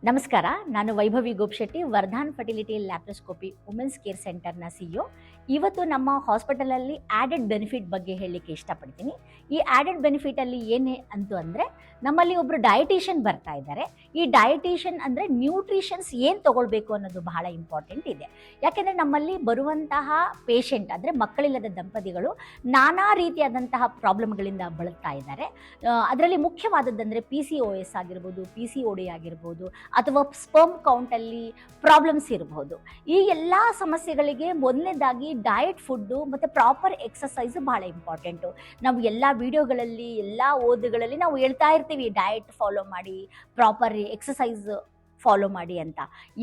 ನಮಸ್ಕಾರ. ನಾನು Vaibhavi Gopshetty, Vardhan fertility laparoscopy women's care ಸೆಂಟರ್ನ ಸಿಇಒ. ಇವತ್ತು ನಮ್ಮ ಹಾಸ್ಪಿಟಲಲ್ಲಿ ಆ್ಯಡೆಡ್ ಬೆನಿಫಿಟ್ ಬಗ್ಗೆ ಹೇಳಲಿಕ್ಕೆ ಇಷ್ಟಪಡ್ತೀನಿ. ಈ ಆ್ಯಡೆಡ್ ಬೆನಿಫಿಟಲ್ಲಿ ಏನೇ ಅಂತು ಅಂದರೆ, ನಮ್ಮಲ್ಲಿ ಒಬ್ಬರು ಡಯಟಿಷಿಯನ್ ಬರ್ತಾ ಇದ್ದಾರೆ. ಈ ಡಯಟಿಷಿಯನ್ ಅಂದರೆ ನ್ಯೂಟ್ರಿಷನ್ಸ್ ಏನು ತೊಗೊಳ್ಬೇಕು ಅನ್ನೋದು ಬಹಳ ಇಂಪಾರ್ಟೆಂಟ್ ಇದೆ. ಯಾಕೆಂದರೆ ನಮ್ಮಲ್ಲಿ ಬರುವಂತಹ ಪೇಷಂಟ್ ಅಂದರೆ ಮಕ್ಕಳಿಲ್ಲದ ದಂಪತಿಗಳು ನಾನಾ ರೀತಿಯಾದಂತಹ ಪ್ರಾಬ್ಲಮ್ಗಳಿಂದ ಬಳಲ್ತಾ ಇದ್ದಾರೆ. ಅದರಲ್ಲಿ ಮುಖ್ಯವಾದದ್ದಂದರೆ PCOS ಆಗಿರ್ಬೋದು, PCOD ಆಗಿರ್ಬೋದು, ಅಥವಾ ಸ್ಪರ್ಮ್ ಕೌಂಟಲ್ಲಿ ಪ್ರಾಬ್ಲಮ್ಸ್ ಇರಬಹುದು. ಈ ಎಲ್ಲ ಸಮಸ್ಯೆಗಳಿಗೆ ಮೊದಲನೇದಾಗಿ ಡಯಟ್ ಫುಡ್ಡು ಮತ್ತು ಪ್ರಾಪರ್ ಎಕ್ಸಸೈಸ್ ಭಾಳ ಇಂಪಾರ್ಟೆಂಟು. ನಾವು ಎಲ್ಲ ವಿಡಿಯೋಗಳಲ್ಲಿ, ಎಲ್ಲ ಓದುಗಳಲ್ಲಿ ನಾವು ಹೇಳ್ತಾ ಇರ್ತೀವಿ, ಡಯಟ್ ಫಾಲೋ ಮಾಡಿ, ಪ್ರಾಪರ್ ಎಕ್ಸಸೈಸ್ ಫಾಲೋ ಮಾಡಿ ಅಂತ.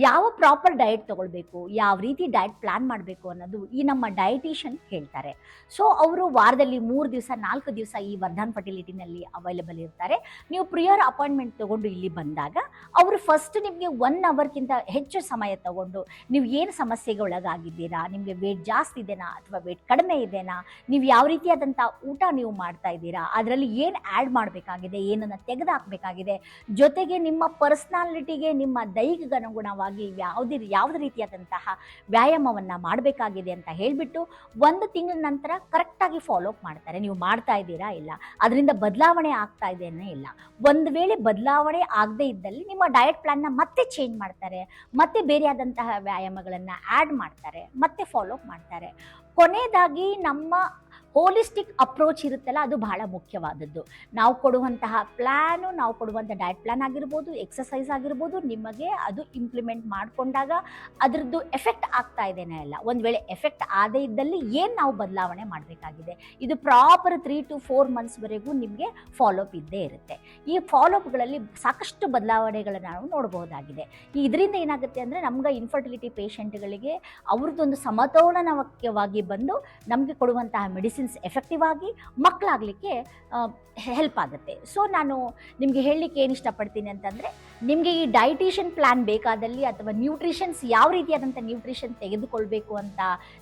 ಯಾವ ಪ್ರಾಪರ್ ಡಯಟ್ ತೊಗೊಳ್ಬೇಕು, ಯಾವ ರೀತಿ ಡಯಟ್ ಪ್ಲ್ಯಾನ್ ಮಾಡಬೇಕು ಅನ್ನೋದು ಈ ನಮ್ಮ ಡಯಟಿಷಿಯನ್ ಹೇಳ್ತಾರೆ. ಸೊ ಅವರು ವಾರದಲ್ಲಿ 3 ದಿವಸ 4 ದಿವಸ ಈ ವರ್ಧಾನ್ ಫರ್ಟಿಲಿಟಿನಲ್ಲಿ ಅವೈಲೇಬಲ್ ಇರ್ತಾರೆ. ನೀವು ಪ್ರಿಯರ್ ಅಪಾಯಿಂಟ್ಮೆಂಟ್ ತೊಗೊಂಡು ಇಲ್ಲಿ ಬಂದಾಗ ಅವರು ಫಸ್ಟ್ ನಿಮಗೆ 1 ಅವರ್ಗಿಂತ ಹೆಚ್ಚು ಸಮಯ ತೊಗೊಂಡು ನೀವು ಏನು ಸಮಸ್ಯೆಗೆ ಒಳಗಾಗಿದ್ದೀರಾ, ನಿಮಗೆ ವೇಟ್ ಜಾಸ್ತಿ ಇದೆನಾ ಅಥವಾ ವೇಟ್ ಕಡಿಮೆ ಇದೆನಾ, ನೀವು ಯಾವ ರೀತಿಯಾದಂಥ ಊಟ ನೀವು ಮಾಡ್ತಾ ಇದ್ದೀರಾ, ಅದರಲ್ಲಿ ಏನು ಆ್ಯಡ್ ಮಾಡಬೇಕಾಗಿದೆ, ಏನನ್ನು ತೆಗೆದುಹಾಕಬೇಕಾಗಿದೆ, ಜೊತೆಗೆ ನಿಮ್ಮ ಪರ್ಸ್ನಾಲಿಟಿಗೆ, ನಿಮ್ಮ ದೈಹಿಕ ಅನುಗುಣವಾಗಿ ಯಾವುದೇ ರೀತಿಯಾದಂತಹ ವ್ಯಾಯಾಮವನ್ನು ಮಾಡಬೇಕಾಗಿದೆ ಅಂತ ಹೇಳಿಬಿಟ್ಟು 1 ತಿಂಗಳ ನಂತರ ಕರೆಕ್ಟಾಗಿ ಫಾಲೋ ಅಪ್ ಮಾಡ್ತಾರೆ. ನೀವು ಮಾಡ್ತಾ ಇದ್ದೀರಾ ಇಲ್ಲ, ಅದರಿಂದ ಬದಲಾವಣೆ ಆಗ್ತಾ ಇದೆಯೇ ಇಲ್ಲ. ಒಂದು ವೇಳೆ ಬದಲಾವಣೆ ಆಗದೇ ಇದ್ದಲ್ಲಿ ನಿಮ್ಮ ಡಯಟ್ ಪ್ಲಾನ್ನ ಮತ್ತೆ ಚೇಂಜ್ ಮಾಡ್ತಾರೆ, ಮತ್ತೆ ಬೇರೆಯಾದಂತಹ ವ್ಯಾಯಾಮಗಳನ್ನು ಆ್ಯಡ್ ಮಾಡ್ತಾರೆ, ಮತ್ತೆ ಫಾಲೋ ಅಪ್ ಮಾಡ್ತಾರೆ. ಕೊನೆಯದಾಗಿ ನಮ್ಮ ಹೋಲಿಸ್ಟಿಕ್ ಅಪ್ರೋಚ್ ಇರುತ್ತಲ್ಲ, ಅದು ಬಹಳ ಮುಖ್ಯವಾದದ್ದು. ನಾವು ಕೊಡುವಂತಹ ಪ್ಲ್ಯಾನು, ನಾವು ಕೊಡುವಂಥ ಡಯಟ್ ಪ್ಲ್ಯಾನ್ ಆಗಿರ್ಬೋದು, ಎಕ್ಸಸೈಸ್ ಆಗಿರ್ಬೋದು, ನಿಮಗೆ ಅದು ಇಂಪ್ಲಿಮೆಂಟ್ ಮಾಡಿಕೊಂಡಾಗ ಅದರದ್ದು ಎಫೆಕ್ಟ್ ಆಗ್ತಾ ಇದೆಯೇ ಇಲ್ಲ. ಒಂದು ವೇಳೆ ಎಫೆಕ್ಟ್ ಆಗದೇ ಇದ್ದಲ್ಲಿ ಏನು ನಾವು ಬದಲಾವಣೆ ಮಾಡಬೇಕಾಗಿದೆ, ಇದು ಪ್ರಾಪರ್ 3 to 4 ಮಂತ್ಸ್ವರೆಗೂ ನಿಮಗೆ ಫಾಲೋಅಪ್ ಇದ್ದೇ ಇರುತ್ತೆ. ಈ ಫಾಲೋಅಪ್ಗಳಲ್ಲಿ ಸಾಕಷ್ಟು ಬದಲಾವಣೆಗಳನ್ನು ನಾವು ನೋಡಬಹುದಾಗಿದೆ. ಇದರಿಂದ ಏನಾಗುತ್ತೆ ಅಂದರೆ, ನಮ್ಗೆ ಇನ್ಫರ್ಟಿಲಿಟಿ ಪೇಷಂಟ್ಗಳಿಗೆ ಅವ್ರದ್ದೊಂದು ಸಮತೋಲನವಾಗಿ ಬಂದು ನಮಗೆ ಕೊಡುವಂತಹ ಮೆಡಿಸಿನ್ಸ್ ಎಫೆಕ್ಟಿವ್ ಆಗಿ ಮಕ್ಕಳಾಗಲಿಕ್ಕೆ ಹೆಲ್ಪ್ ಆಗುತ್ತೆ. ಸೊ ನಾನು ನಿಮಗೆ ಹೇಳಲಿಕ್ಕೆ ಏನು ಇಷ್ಟಪಡ್ತೀನಿ ಅಂತಂದರೆ, ನಿಮಗೆ ಈ ಡಯಟಿಷಿಯನ್ ಪ್ಲ್ಯಾನ್ ಬೇಕಾದಲ್ಲಿ ಅಥವಾ ನ್ಯೂಟ್ರಿಷನ್ಸ್ ಯಾವ ರೀತಿಯಾದಂಥ ನ್ಯೂಟ್ರಿಷನ್ ತೆಗೆದುಕೊಳ್ಬೇಕು ಅಂತ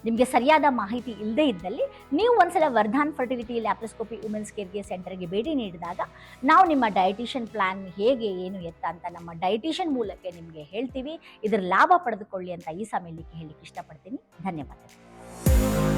ನಿಮಗೆ ಸರಿಯಾದ ಮಾಹಿತಿ ಇಲ್ಲದೇ ಇದ್ದಲ್ಲಿ, ನೀವು ಒಂದ್ಸಲ ವರ್ಧಾನ್ ಫರ್ಟಿಲಿಟಿ ಲ್ಯಾಪ್ರೋಸ್ಕೋಪಿ ವುಮೆನ್ಸ್ ಕೇರ್ಗೆ ಸೆಂಟರ್ಗೆ ಭೇಟಿ ನೀಡಿದಾಗ ನಾವು ನಿಮ್ಮ ಡಯಟಿಷಿಯನ್ ಪ್ಲ್ಯಾನ್ ಹೇಗೆ ಏನು ಎತ್ತ ಅಂತ ನಮ್ಮ ಡಯಟಿಷಿಯನ್ ಮೂಲಕ ನಿಮಗೆ ಹೇಳ್ತೀವಿ. ಇದರ ಲಾಭ ಪಡೆದುಕೊಳ್ಳಿ ಅಂತ ಈ ಸಮಯಕ್ಕೆ ಹೇಳಲಿಕ್ಕೆ ಇಷ್ಟಪಡ್ತೀನಿ. ಧನ್ಯವಾದಗಳು.